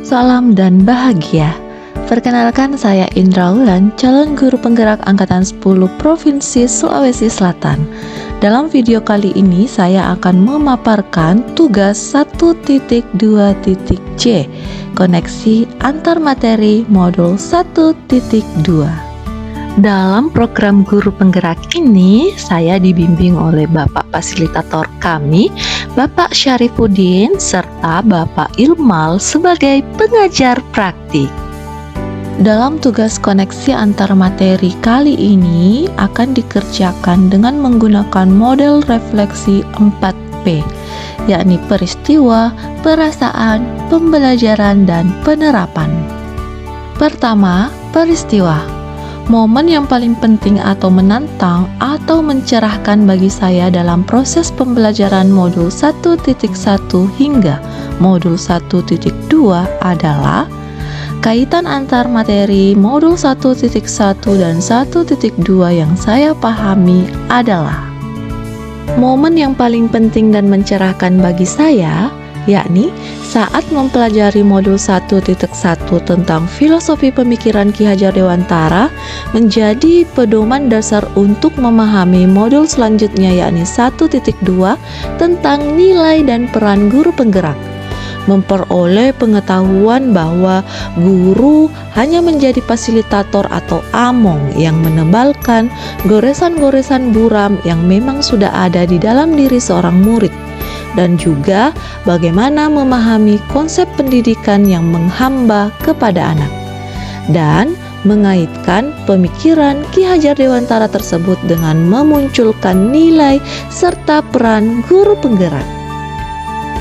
Salam dan bahagia. Perkenalkan, saya Indra Wulan, calon guru penggerak angkatan 10 Provinsi Sulawesi Selatan. Dalam video kali ini saya akan memaparkan tugas 1.2.c, koneksi antar materi modul 1.2. Dalam program guru penggerak ini, saya dibimbing oleh Bapak Fasilitator kami, Bapak Syarifuddin, serta Bapak Ilmal sebagai pengajar praktik. Dalam tugas koneksi antar materi kali ini akan dikerjakan dengan menggunakan model refleksi 4P, yakni peristiwa, perasaan, pembelajaran, dan penerapan. Pertama, peristiwa. Momen yang paling penting atau menantang atau mencerahkan bagi saya dalam proses pembelajaran modul 1.1 hingga modul 1.2 adalah kaitan antar materi modul 1.1 dan 1.2 yang saya pahami adalah momen yang paling penting dan mencerahkan bagi saya, yakni saat mempelajari modul 1.1 tentang filosofi pemikiran Ki Hajar Dewantara menjadi pedoman dasar untuk memahami modul selanjutnya, yakni 1.2 tentang nilai dan peran guru penggerak. Memperoleh pengetahuan bahwa guru hanya menjadi fasilitator atau among yang menebalkan goresan-goresan buram yang memang sudah ada di dalam diri seorang murid, dan juga bagaimana memahami konsep pendidikan yang menghamba kepada anak, dan mengaitkan pemikiran Ki Hajar Dewantara tersebut dengan memunculkan nilai serta peran guru penggerak.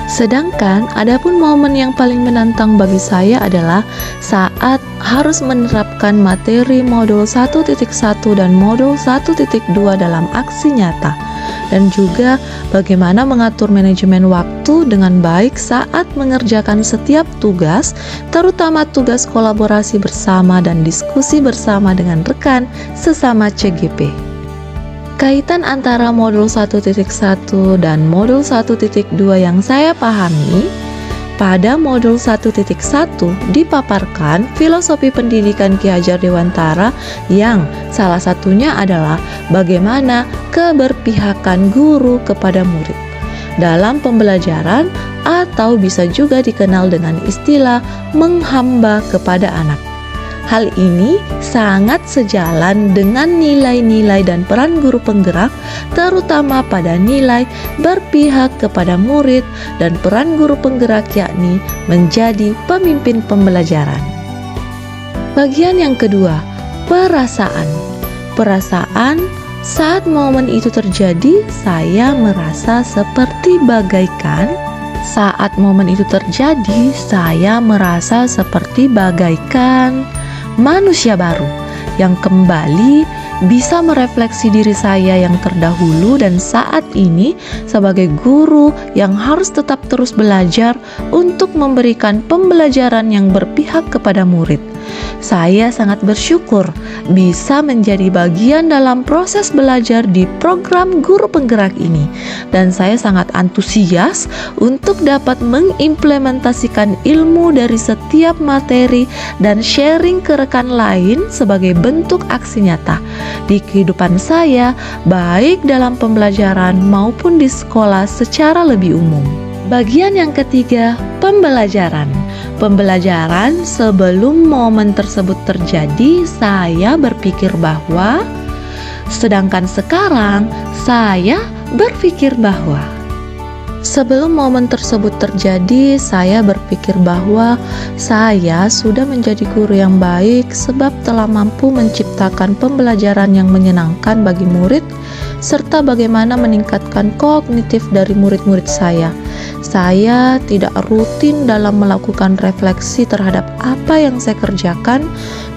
Sedangkan adapun momen yang paling menantang bagi saya adalah saat harus menerapkan materi modul 1.1 dan modul 1.2 dalam aksi nyata, dan juga bagaimana mengatur manajemen waktu dengan baik saat mengerjakan setiap tugas, terutama tugas kolaborasi bersama dan diskusi bersama dengan rekan sesama CGP. Kaitan antara modul 1.1 dan modul 1.2 yang saya pahami, pada modul 1.1 dipaparkan filosofi pendidikan Ki Hajar Dewantara yang salah satunya adalah bagaimana keberpihakan guru kepada murid dalam pembelajaran, atau bisa juga dikenal dengan istilah menghamba kepada anak. Hal ini sangat sejalan dengan nilai-nilai dan peran guru penggerak, terutama pada nilai berpihak kepada murid dan peran guru penggerak, yakni menjadi pemimpin pembelajaran. Bagian yang kedua, perasaan. Perasaan, saat momen itu terjadi, saya merasa seperti bagaikan manusia baru yang kembali bisa merefleksi diri saya yang terdahulu dan saat ini sebagai guru yang harus tetap terus belajar untuk memberikan pembelajaran yang berpihak kepada murid. Saya sangat bersyukur bisa menjadi bagian dalam proses belajar di program guru penggerak ini, dan saya sangat antusias untuk dapat mengimplementasikan ilmu dari setiap materi dan sharing ke rekan lain sebagai bentuk aksi nyata di kehidupan saya, baik dalam pembelajaran maupun di sekolah secara lebih umum. Bagian yang ketiga, pembelajaran. Pembelajaran sebelum momen tersebut terjadi, saya berpikir bahwa, sedangkan sekarang saya berpikir bahwa sebelum momen tersebut terjadi, saya berpikir bahwa saya sudah menjadi guru yang baik sebab telah mampu menciptakan pembelajaran yang menyenangkan bagi murid, serta bagaimana meningkatkan kognitif dari murid-murid saya. Saya tidak rutin dalam melakukan refleksi terhadap apa yang saya kerjakan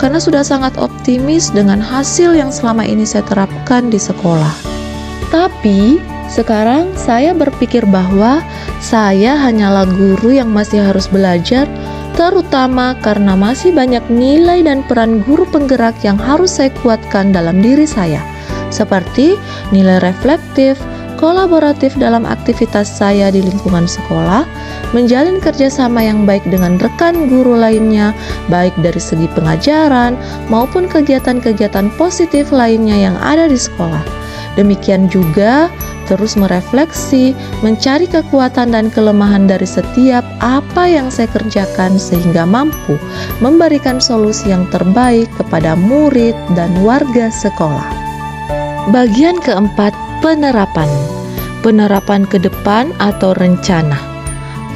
karena sudah sangat optimis dengan hasil yang selama ini saya terapkan di sekolah. Tapi sekarang saya berpikir bahwa saya hanyalah guru yang masih harus belajar, terutama karena masih banyak nilai dan peran guru penggerak yang harus saya kuatkan dalam diri saya, seperti nilai reflektif, kolaboratif dalam aktivitas saya di lingkungan sekolah, menjalin kerjasama yang baik dengan rekan guru lainnya, baik dari segi pengajaran maupun kegiatan-kegiatan positif lainnya yang ada di sekolah. Demikian juga terus merefleksi, mencari kekuatan dan kelemahan dari setiap apa yang saya kerjakan sehingga mampu memberikan solusi yang terbaik kepada murid dan warga sekolah. Bagian keempat, penerapan. Penerapan ke depan atau rencana.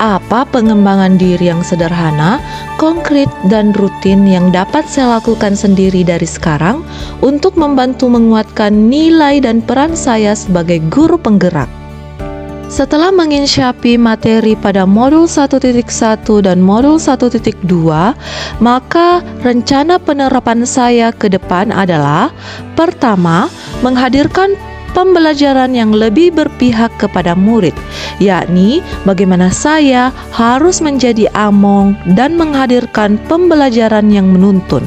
Apa pengembangan diri yang sederhana, konkret, dan rutin yang dapat saya lakukan sendiri dari sekarang untuk membantu menguatkan nilai dan peran saya sebagai guru penggerak. Setelah menginsyapi materi pada modul 1.1 dan modul 1.2, maka rencana penerapan saya ke depan adalah: pertama, menghadirkan pembelajaran yang lebih berpihak kepada murid, yakni bagaimana saya harus menjadi among dan menghadirkan pembelajaran yang menuntun.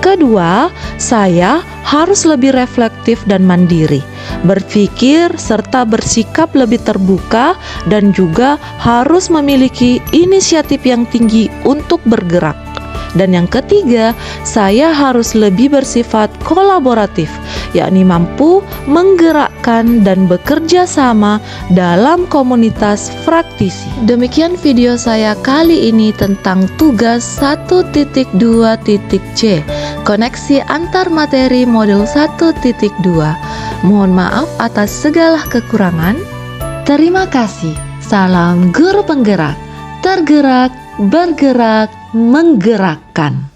Kedua, saya harus lebih reflektif dan mandiri, berpikir serta bersikap lebih terbuka, dan juga harus memiliki inisiatif yang tinggi untuk bergerak. Dan yang ketiga, saya harus lebih bersifat kolaboratif, yakni mampu menggerakkan dan bekerja sama dalam komunitas praktisi. Demikian video saya kali ini tentang tugas 1.2.c, koneksi antar materi modul 1.2. Mohon maaf atas segala kekurangan. Terima kasih. Salam guru penggerak, tergerak, bergerak, menggerakkan.